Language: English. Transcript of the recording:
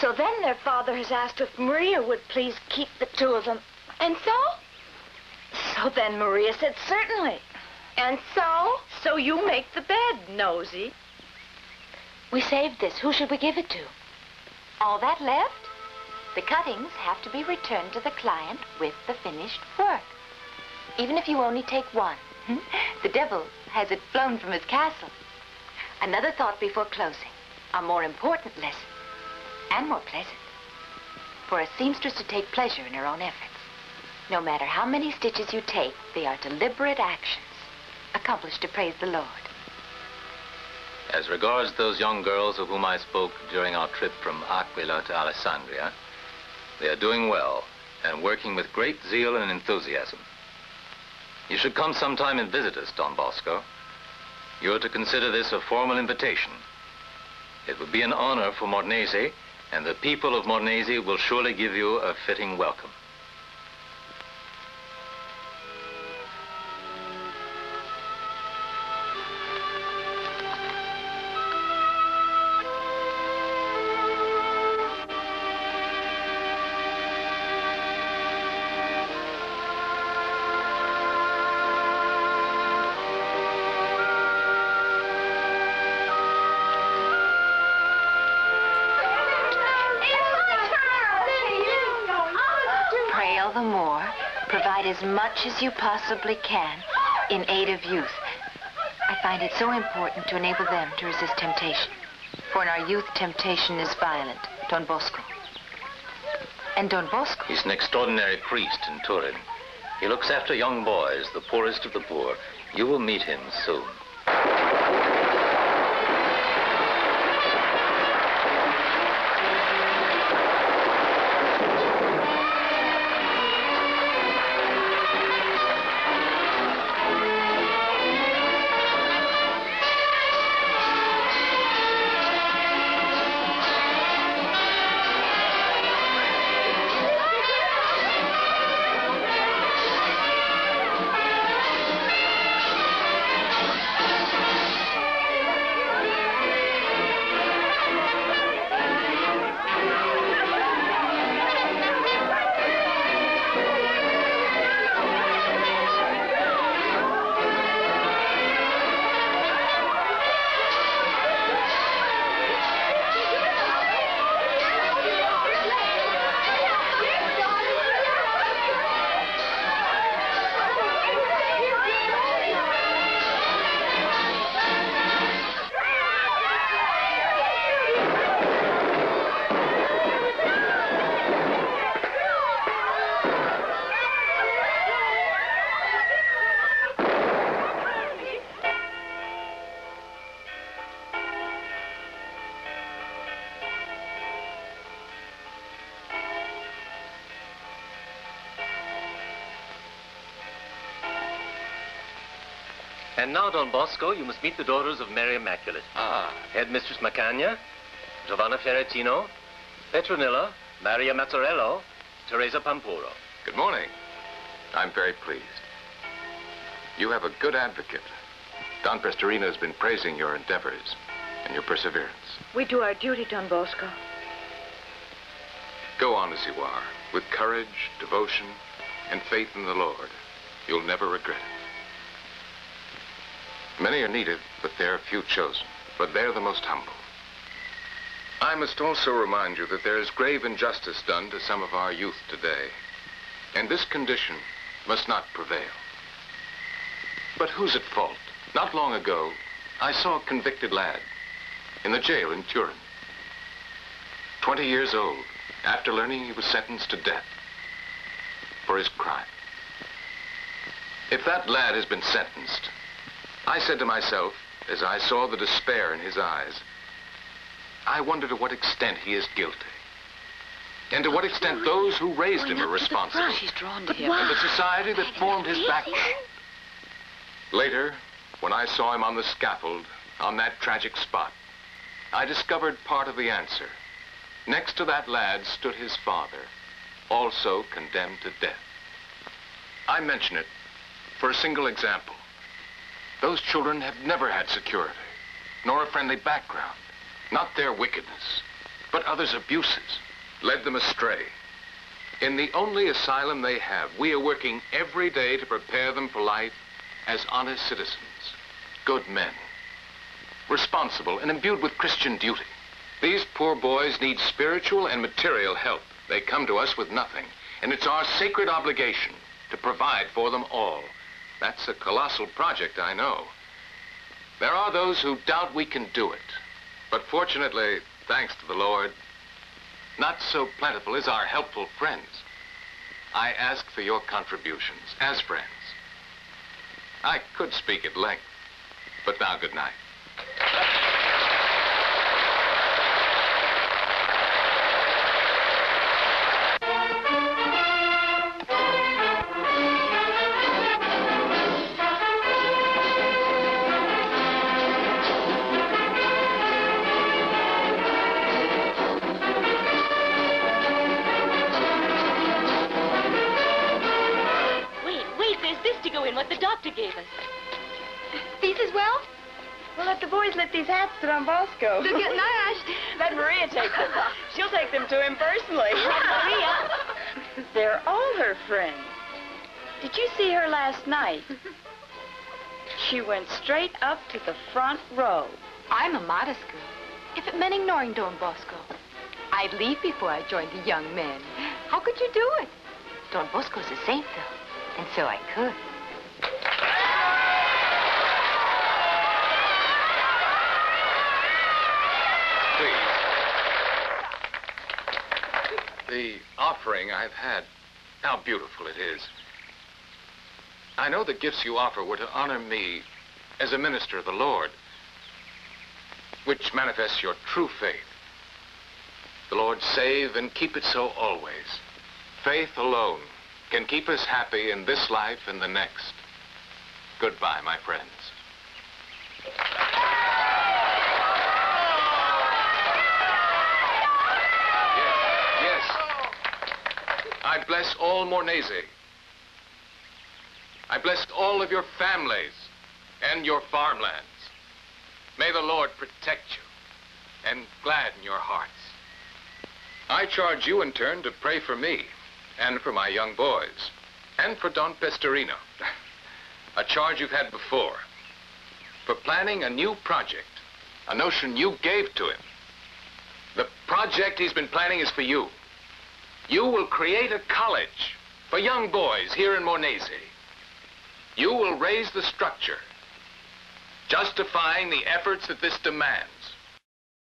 So then their father has asked if Maria would please keep the two of them. And so? So then Maria said certainly. And so? So you make the bed, nosy. We saved this. Who should we give it to? All that left? The cuttings have to be returned to the client with the finished work. Even if you only take one. The devil has it flown from his castle. Another thought before closing. A more important lesson. And more pleasant. For a seamstress to take pleasure in her own efforts. No matter how many stitches you take, they are deliberate actions, accomplished to praise the Lord. As regards those young girls of whom I spoke during our trip from Aquila to Alessandria, they are doing well and working with great zeal and enthusiasm. You should come sometime and visit us, Don Bosco. You are to consider this a formal invitation. It would be an honor for Mornese, and the people of Mornese will surely give you a fitting welcome. As much as you possibly can in aid of youth. I find it so important to enable them to resist temptation. For in our youth, temptation is violent. Don Bosco. And Don Bosco? He's an extraordinary priest in Turin. He looks after young boys, the poorest of the poor. You will meet him soon. And now, Don Bosco, you must meet the daughters of Mary Immaculate. Headmistress Macagna, Giovanna Ferretino, Petronilla, Maria Mazzarello, Teresa Pampuro. Good morning. I'm very pleased. You have a good advocate. Don Prestorino has been praising your endeavors and your perseverance. We do our duty, Don Bosco. Go on as you are, with courage, devotion, and faith in the Lord. You'll never regret it. Many are needed, but there are few chosen. But they're the most humble. I must also remind you that there is grave injustice done to some of our youth today. And this condition must not prevail. But who's at fault? Not long ago, I saw a convicted lad in the jail in Turin. 20 years old, after learning he was sentenced to death for his crime. If that lad has been sentenced, I said to myself, as I saw the despair in his eyes, I wonder to what extent he is guilty. And to what extent those who raised him are responsible. She's drawn to him. And the society that formed his background. Later, when I saw him on the scaffold, on that tragic spot, I discovered part of the answer. Next to that lad stood his father, also condemned to death. I mention it for a single example. Those children have never had security, nor a friendly background. Not their wickedness, but others' abuses led them astray. In the only asylum they have, we are working every day to prepare them for life as honest citizens, good men, responsible and imbued with Christian duty. These poor boys need spiritual and material help. They come to us with nothing, and it's our sacred obligation to provide for them all. That's a colossal project, I know. There are those who doubt we can do it, but fortunately, thanks to the Lord, not so plentiful is our helpful friends. I ask for your contributions as friends. I could speak at length, but now good night. What the doctor gave us. These as well? Well, let the boys let these hats sit on Bosco. They'll get nashed. Let Maria take them. She'll take them to him personally. Maria. They're all her friends. Did you see her last night? She went straight up to the front row. I'm a modest girl. If it meant ignoring Don Bosco, I'd leave before I joined the young men. How could you do it? Don Bosco's a saint, though, and so I could. The offering I've had, how beautiful it is. I know the gifts you offer were to honor me as a minister of the Lord, which manifests your true faith. The Lord save and keep it so always. Faith alone can keep us happy in this life and the next. Goodbye, my friends. I bless all Mornese. I bless all of your families and your farmlands. May the Lord protect you and gladden your hearts. I charge you in turn to pray for me and for my young boys and for Don Pestorino, a charge you've had before, for planning a new project, a notion you gave to him. The project he's been planning is for you. You will create a college for young boys here in Mornese. You will raise the structure, justifying the efforts that this demands.